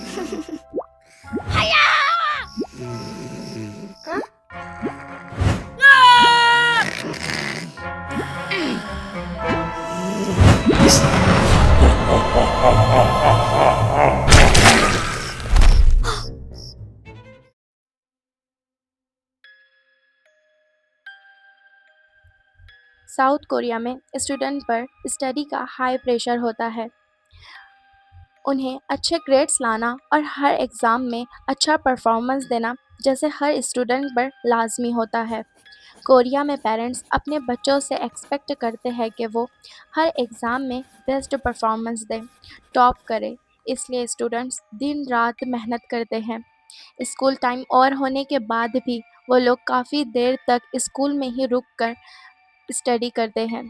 Huh? South Korea में student पर study का हाई प्रेशर होता है। उन्हें अच्छे ग्रेड्स लाना और हर एग्ज़ाम में अच्छा परफॉर्मेंस देना जैसे हर स्टूडेंट पर लाजमी होता है। कोरिया में पेरेंट्स अपने बच्चों से एक्सपेक्ट करते हैं कि वो हर एग्ज़ाम में बेस्ट परफॉर्मेंस दें, टॉप करें। इसलिए स्टूडेंट्स दिन रात मेहनत करते हैं। स्कूल टाइम ओवर होने के बाद भी वो लोग काफ़ी देर तक स्कूल में ही रुक कर स्टडी करते हैं।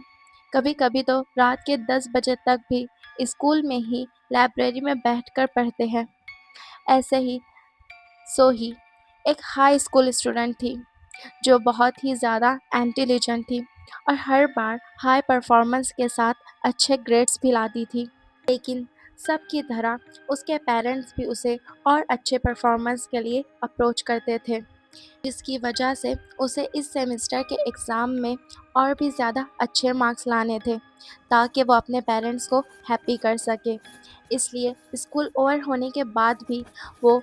कभी कभी तो रात के 10 बजे तक भी स्कूल में ही लाइब्रेरी में बैठकर पढ़ते हैं। ऐसे ही सोही एक हाई स्कूल स्टूडेंट थी जो बहुत ही ज़्यादा इंटेलिजेंट थी और हर बार हाई परफॉर्मेंस के साथ अच्छे ग्रेड्स भी लाती थी। लेकिन सबकी तरह उसके पेरेंट्स भी उसे और अच्छे परफॉर्मेंस के लिए अप्रोच करते थे, जिसकी वजह से उसे इस सेमेस्टर के एग्ज़ाम में और भी ज़्यादा अच्छे मार्क्स लाने थे ताकि वो अपने पेरेंट्स को हैप्पी कर सके। इसलिए स्कूल ओवर होने के बाद भी वो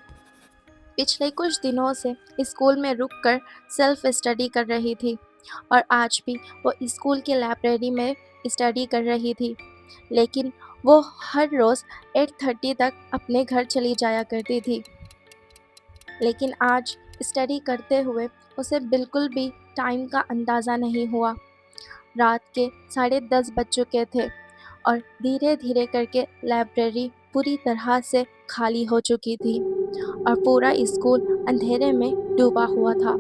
पिछले कुछ दिनों से स्कूल में रुककर सेल्फ स्टडी कर रही थी और आज भी वो स्कूल की लाइब्रेरी में स्टडी कर रही थी। लेकिन वो हर रोज़ 8:30 तक अपने घर चली जाया करती थी। लेकिन आज स्टडी करते हुए उसे बिल्कुल भी टाइम का अंदाज़ा नहीं हुआ। रात के 10:30 बज चुके थे और धीरे धीरे करके लाइब्रेरी पूरी तरह से खाली हो चुकी थी और पूरा स्कूल अंधेरे में डूबा हुआ था।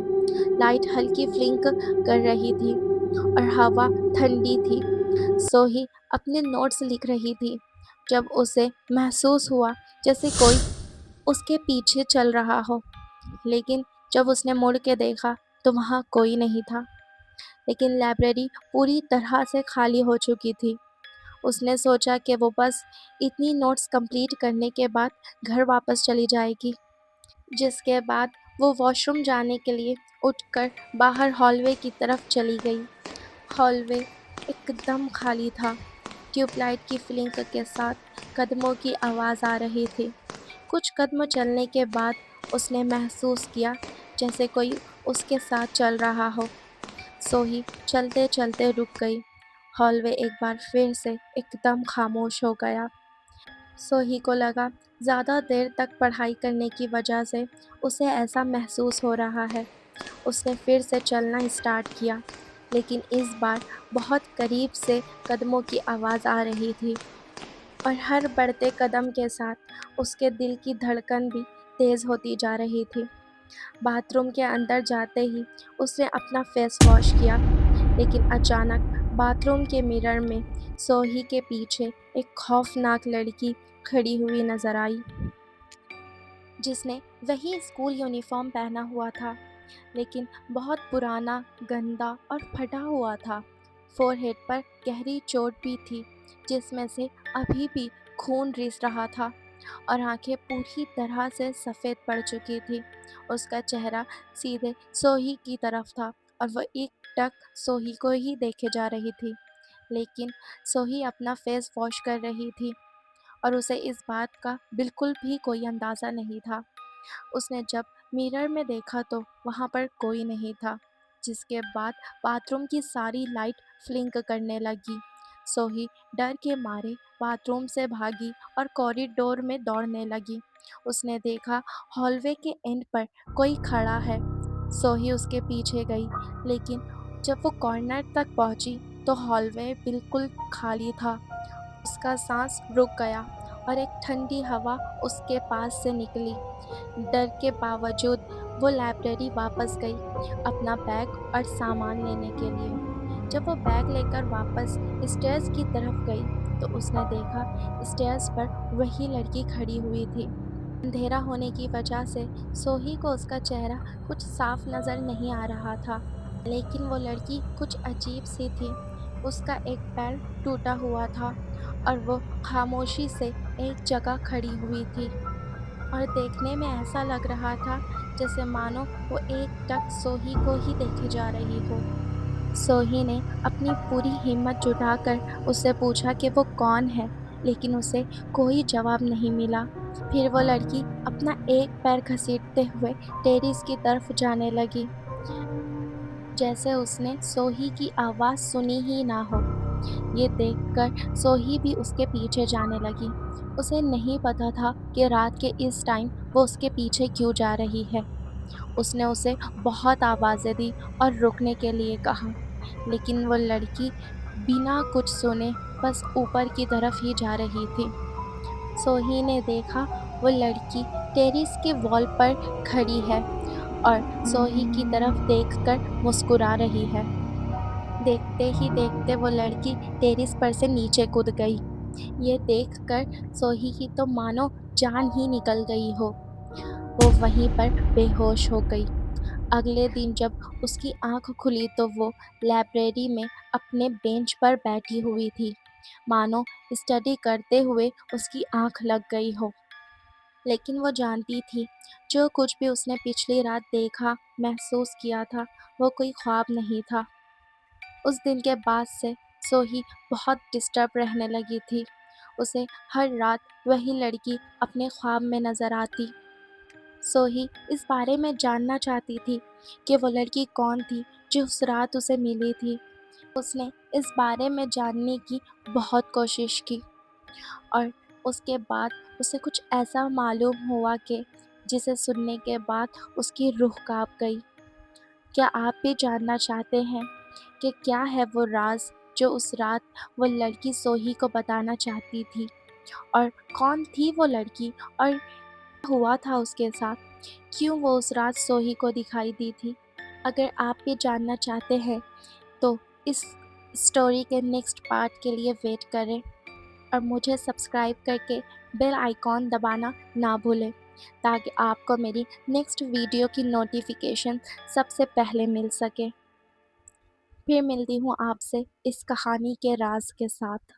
लाइट हल्की फ्लिंक कर रही थी और हवा ठंडी थी। सोही अपने नोट्स लिख रही थी जब उसे महसूस हुआ जैसे कोई उसके पीछे चल रहा हो। लेकिन जब उसने मुड़ के देखा तो वहाँ कोई नहीं था। लेकिन लाइब्रेरी पूरी तरह से खाली हो चुकी थी। उसने सोचा कि वो बस इतनी नोट्स कंप्लीट करने के बाद घर वापस चली जाएगी, जिसके बाद वो वॉशरूम जाने के लिए उठकर बाहर हॉलवे की तरफ चली गई। हॉलवे एकदम खाली था। ट्यूबलाइट की फ्लिंक के साथ कदमों की आवाज़ आ रही थी। कुछ कदम चलने के बाद उसने महसूस किया जैसे कोई उसके साथ चल रहा हो। सोही चलते चलते रुक गई। हॉलवे एक बार फिर से एकदम खामोश हो गया। सोही को लगा ज़्यादा देर तक पढ़ाई करने की वजह से उसे ऐसा महसूस हो रहा है। उसने फिर से चलना स्टार्ट किया, लेकिन इस बार बहुत करीब से कदमों की आवाज़ आ रही थी और हर बढ़ते कदम के साथ उसके दिल की धड़कन भी तेज़ होती जा रही थी। बाथरूम के अंदर जाते ही उसने अपना फेस वॉश किया, लेकिन अचानक बाथरूम के मिरर में सोही के पीछे एक खौफनाक लड़की खड़ी हुई नजर आई, जिसने वही स्कूल यूनिफॉर्म पहना हुआ था, लेकिन बहुत पुराना, गंदा और फटा हुआ था। फोरहेड पर गहरी चोट भी थी, जिसमें से अभी भी खून रिस रहा था और आंखें पूरी तरह से सफ़ेद पड़ चुकी थी। उसका चेहरा सीधे सोही की तरफ था और वह एकटक सोही को ही देखे जा रही थी। लेकिन सोही अपना फेस वॉश कर रही थी और उसे इस बात का बिल्कुल भी कोई अंदाज़ा नहीं था। उसने जब मिरर में देखा तो वहाँ पर कोई नहीं था, जिसके बाद बाथरूम की सारी लाइट फ्लिंक करने लगी। सोही डर के मारे बाथरूम से भागी और कॉरिडोर में दौड़ने लगी। उसने देखा हॉलवे के एंड पर कोई खड़ा है। सोही उसके पीछे गई, लेकिन जब वो कॉर्नर तक पहुंची तो हॉलवे बिल्कुल खाली था। उसका सांस रुक गया और एक ठंडी हवा उसके पास से निकली। डर के बावजूद वो लाइब्रेरी वापस गई अपना बैग और सामान लेने के लिए। जब वो बैग लेकर वापस स्टेयर्स की तरफ गई तो उसने देखा स्टेयर्स पर वही लड़की खड़ी हुई थी। अंधेरा होने की वजह से सोही को उसका चेहरा कुछ साफ नज़र नहीं आ रहा था, लेकिन वो लड़की कुछ अजीब सी थी। उसका एक पैर टूटा हुआ था और वो खामोशी से एक जगह खड़ी हुई थी। اور دیکھنے میں ایسا لگ رہا تھا جیسے مانو وہ ایک ٹک سوہی کو ہی دیکھے جا رہی ہو۔ سوہی نے اپنی پوری ہمت جٹا کر اس سے پوچھا کہ وہ کون ہے، لیکن اسے کوئی جواب نہیں ملا۔ پھر وہ لڑکی اپنا ایک پیر گھسیٹتے ہوئے ٹیریس کی طرف جانے لگی، جیسے اس نے سوہی کی آواز سنی ہی نہ ہو۔ یہ دیکھ کر سوہی بھی اس کے پیچھے جانے لگی۔ اسے نہیں پتا تھا کہ رات کے اس ٹائم وہ اس کے پیچھے کیوں جا رہی ہے۔ اس نے اسے بہت آوازیں دی اور رکنے کے لیے کہا، لیکن وہ لڑکی بنا کچھ سنے بس اوپر کی طرف ہی جا رہی تھی۔ سوہی نے دیکھا وہ لڑکی ٹیریس کے وال پر کھڑی ہے اور سوہی کی طرف دیکھ کر مسکرا رہی ہے۔ دیکھتے ہی دیکھتے وہ لڑکی ٹیریس پر سے نیچے کود گئی۔ یہ دیکھ کر سوہی کی تو مانو جان ہی نکل گئی ہو۔ وہ وہیں پر بے ہوش ہو گئی۔ اگلے دن جب اس کی آنکھ کھلی تو وہ لائبریری میں اپنے بینچ پر بیٹھی ہوئی تھی، مانو اسٹڈی کرتے ہوئے اس کی آنکھ لگ گئی ہو۔ لیکن وہ جانتی تھی جو کچھ بھی اس نے پچھلی رات دیکھا، محسوس کیا تھا، وہ کوئی خواب نہیں تھا۔ اس دن کے بعد سے سوہی بہت ڈسٹرب رہنے لگی تھی۔ اسے ہر رات وہی لڑکی اپنے خواب میں نظر آتی۔ سوہی اس بارے میں جاننا چاہتی تھی کہ وہ لڑکی کون تھی جو اس رات اسے ملی تھی۔ اس نے اس بارے میں جاننے کی بہت کوشش کی اور اس کے بعد اسے کچھ ایسا معلوم ہوا کہ جسے سننے کے بعد اس کی روح کانپ گئی۔ کیا آپ بھی جاننا چاہتے ہیں کہ کیا ہے وہ راز جو اس رات وہ لڑکی سوہی کو بتانا چاہتی تھی، اور کون تھی وہ لڑکی، اور کیا ہوا تھا اس کے ساتھ، کیوں وہ اس رات سوہی کو دکھائی دی تھی؟ اگر آپ بھی جاننا چاہتے ہیں تو اس سٹوری کے نیکسٹ پارٹ کے لیے ویٹ کریں اور مجھے سبسکرائب کر کے بیل آئیکن دبانا نہ بھولیں تاکہ آپ کو میری نیکسٹ ویڈیو کی نوٹیفیکیشن سب سے پہلے مل سکے۔ پھر ملتی ہوں آپ سے اس کہانی کے راز کے ساتھ۔